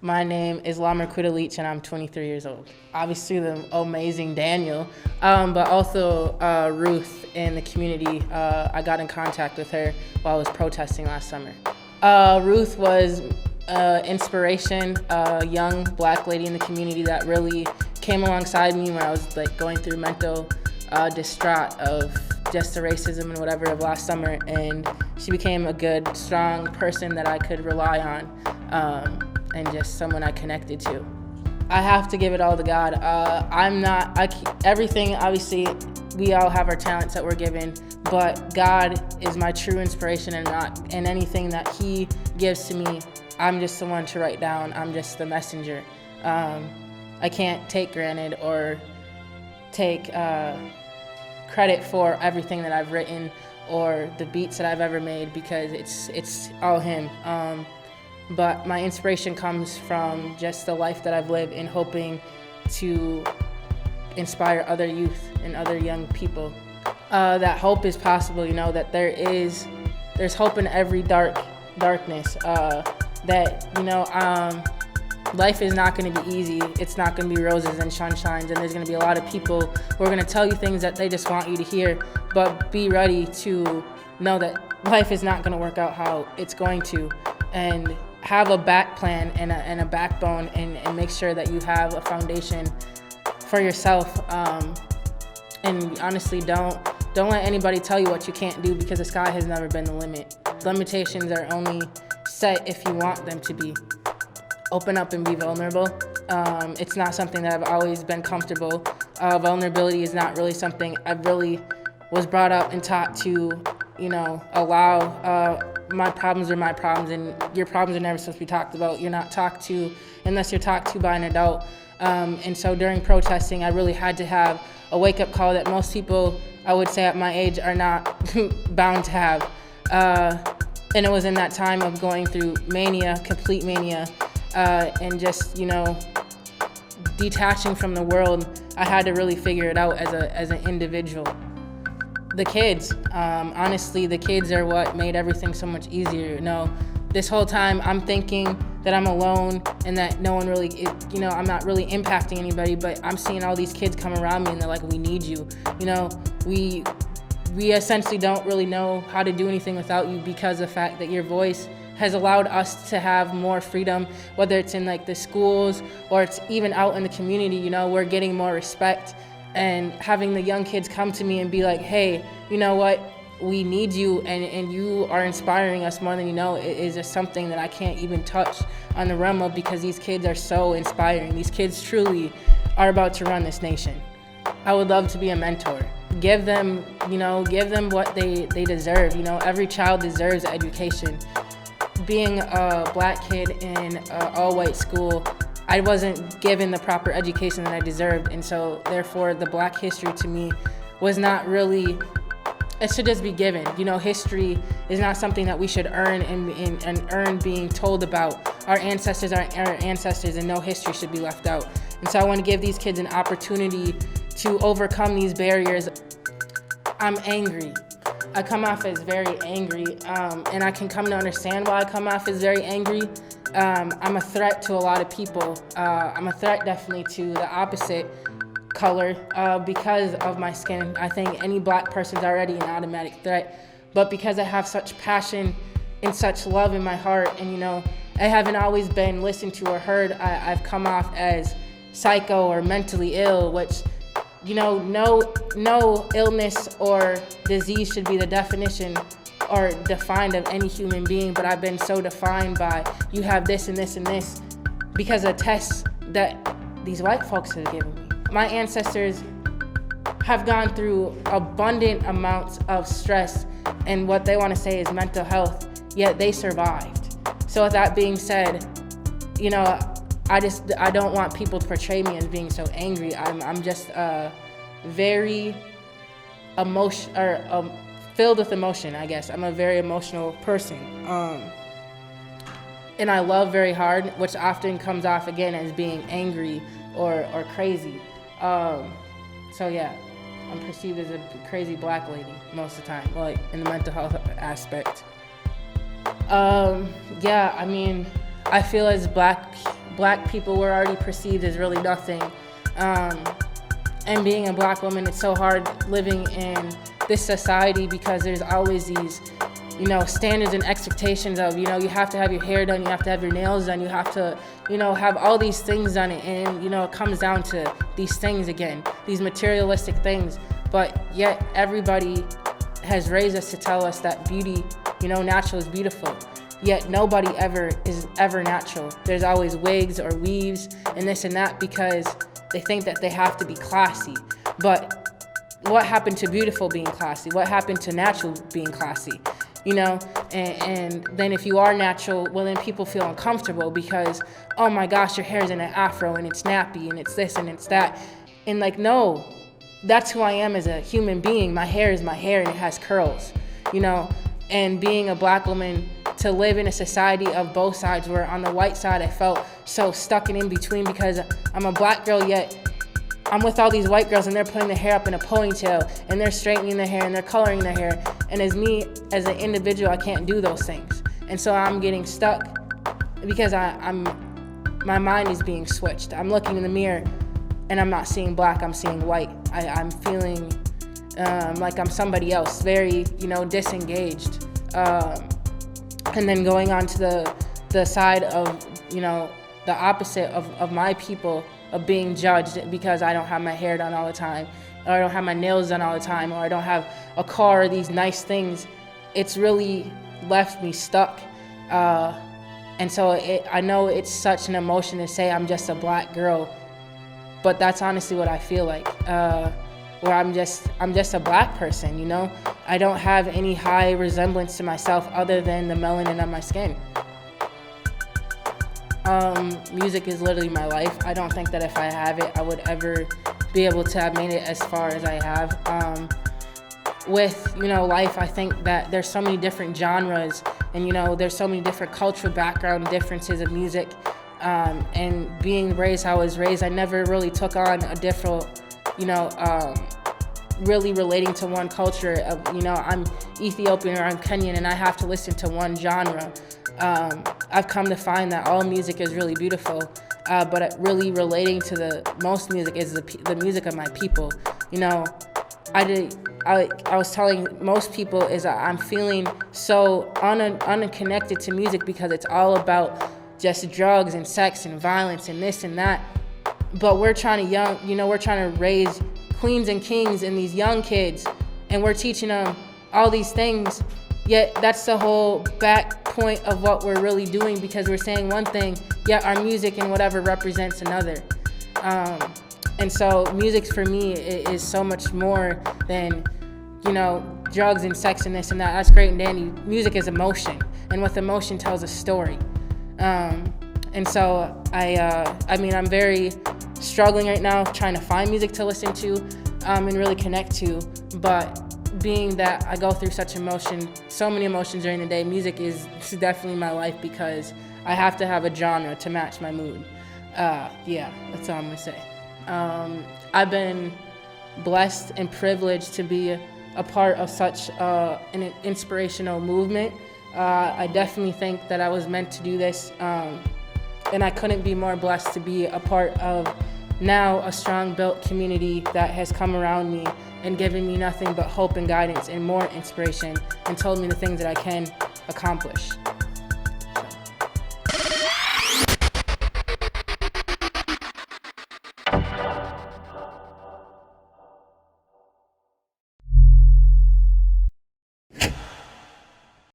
My name is Lamaquita and I'm 23 years old. Obviously the amazing Daniel, but also Ruth in the community. I got in contact with her while I was protesting last summer. Ruth was inspiration, a young black lady in the community that really came alongside me when I was going through mental distraught of just the racism and whatever of last summer, and she became a good, strong person that I could rely on. And just someone I connected to. I have to give it all to God. Everything, obviously, we all have our talents that we're given, but God is my true inspiration, and anything that He gives to me, I'm just the one to write down. I'm just the messenger. I can't take granted or take credit for everything that I've written or the beats that I've ever made, because it's all Him. But my inspiration comes from just the life that I've lived and hoping to inspire other youth and other young people. That hope is possible, that there's hope in every darkness. Life is not going to be easy. It's not going to be roses and sunshines, and there's going to be a lot of people who are going to tell you things that they just want you to hear, but be ready to know that life is not going to work out how it's going to, and have a back plan and a backbone, and make sure that you have a foundation for yourself. And honestly, don't let anybody tell you what you can't do, because the sky has never been the limit. Limitations are only set if you want them to be. Open up and be vulnerable. It's not something that I've always been comfortable. Vulnerability is not really something I really was brought up and taught to, allow. My problems are my problems, and your problems are never supposed to be talked about. You're not talked to unless you're talked to by an adult. And so during protesting, I really had to have a wake-up call that most people, I would say at my age, are not bound to have. And it was in that time of going through mania, complete mania, and just, detaching from the world. I had to really figure it out as an individual. The kids, honestly, the kids are what made everything so much easier. This whole time I'm thinking that I'm alone and that no one really, I'm not really impacting anybody, but I'm seeing all these kids come around me and they're like, we need you. We essentially don't really know how to do anything without you, because of the fact that your voice has allowed us to have more freedom, whether it's in the schools or it's even out in the community. We're getting more respect. And having the young kids come to me and be like, hey, you know what, we need you, and you are inspiring us more than you know, it is just something that I can't even touch on the realm of, because these kids are so inspiring. These kids truly are about to run this nation. I would love to be a mentor. Give them what they deserve. Every child deserves education. Being a black kid in an all-white school, I wasn't given the proper education that I deserved, and so therefore the black history to me was not really, it should just be given. History is not something that we should earn and earn being told about. Our ancestors are our ancestors, and no history should be left out. And so I want to give these kids an opportunity to overcome these barriers. I'm angry. I come off as very angry, and I can come to understand why I come off as very angry. I'm a threat to a lot of people. I'm a threat definitely to the opposite color because of my skin. I think any black person's already an automatic threat, but because I have such passion and such love in my heart, and I haven't always been listened to or heard, I've come off as psycho or mentally ill, which no illness or disease should be the definition or defined of any human being, but I've been so defined by, you have this and this and this, because of tests that these white folks have given me. My ancestors have gone through abundant amounts of stress and what they want to say is mental health, yet they survived. So with that being said, I don't want people to portray me as being so angry. I'm just very filled with emotion, I guess. I'm a very emotional person. And I love very hard, which often comes off again as being angry or crazy. So yeah, I'm perceived as a crazy black lady most of the time, like in the mental health aspect. Yeah, I mean, I feel as black black people were already perceived as really nothing. And being a black woman, it's so hard living in this society because there's always these, standards and expectations of, you have to have your hair done, you have to have your nails done, you have to, have all these things done. And, it comes down to these things again, these materialistic things. But yet everybody has raised us to tell us that beauty, natural is beautiful. Yet nobody is ever natural. There's always wigs or weaves and this and that because they think that they have to be classy. But what happened to beautiful being classy? What happened to natural being classy? And then if you are natural, well, then people feel uncomfortable because, oh my gosh, your hair's in an afro and it's nappy and it's this and it's that. And no, that's who I am as a human being. My hair is my hair and it has curls, and being a black woman, to live in a society of both sides, where on the white side I felt so stuck and in between because I'm a black girl, yet I'm with all these white girls and they're putting their hair up in a ponytail and they're straightening their hair and they're coloring their hair. And as me, as an individual, I can't do those things. And so I'm getting stuck because my mind is being switched. I'm looking in the mirror and I'm not seeing black, I'm seeing white. I'm feeling like I'm somebody else, very, disengaged. And then going on to the side of, the opposite of my people, of being judged because I don't have my hair done all the time, or I don't have my nails done all the time, or I don't have a car or these nice things. It's really left me stuck. And so I know it's such an emotion to say I'm just a black girl, but that's honestly what I feel like. Where I'm just a black person, I don't have any high resemblance to myself other than the melanin on my skin. Music is literally my life. I don't think that if I have it, I would ever be able to have made it as far as I have. With, life, I think that there's so many different genres and, there's so many different cultural background differences of music. And being raised how I was raised, I never really took on a different, really relating to one culture of, I'm Ethiopian or I'm Kenyan and I have to listen to one genre. I've come to find that all music is really beautiful, but really relating to the most music is the music of my people. I was telling most people is that I'm feeling so unconnected to music because it's all about just drugs and sex and violence and this and that. But we're trying to raise queens and kings and these young kids, and we're teaching them all these things. Yet that's the whole back point of what we're really doing, because we're saying one thing, yet our music and whatever represents another. And so music for me is so much more than, drugs and sex and this and that. That's great and dandy. Music is emotion, and with emotion tells a story. And so I'm very struggling right now trying to find music to listen to and really connect to. But being that I go through so many emotions during the day, music is definitely my life because I have to have a genre to match my mood. That's all I'm gonna say. I've been blessed and privileged to be a part of such an inspirational movement. I definitely think that I was meant to do this, and I couldn't be more blessed to be a part of now a strong built community that has come around me and given me nothing but hope and guidance and more inspiration and told me the things that I can accomplish.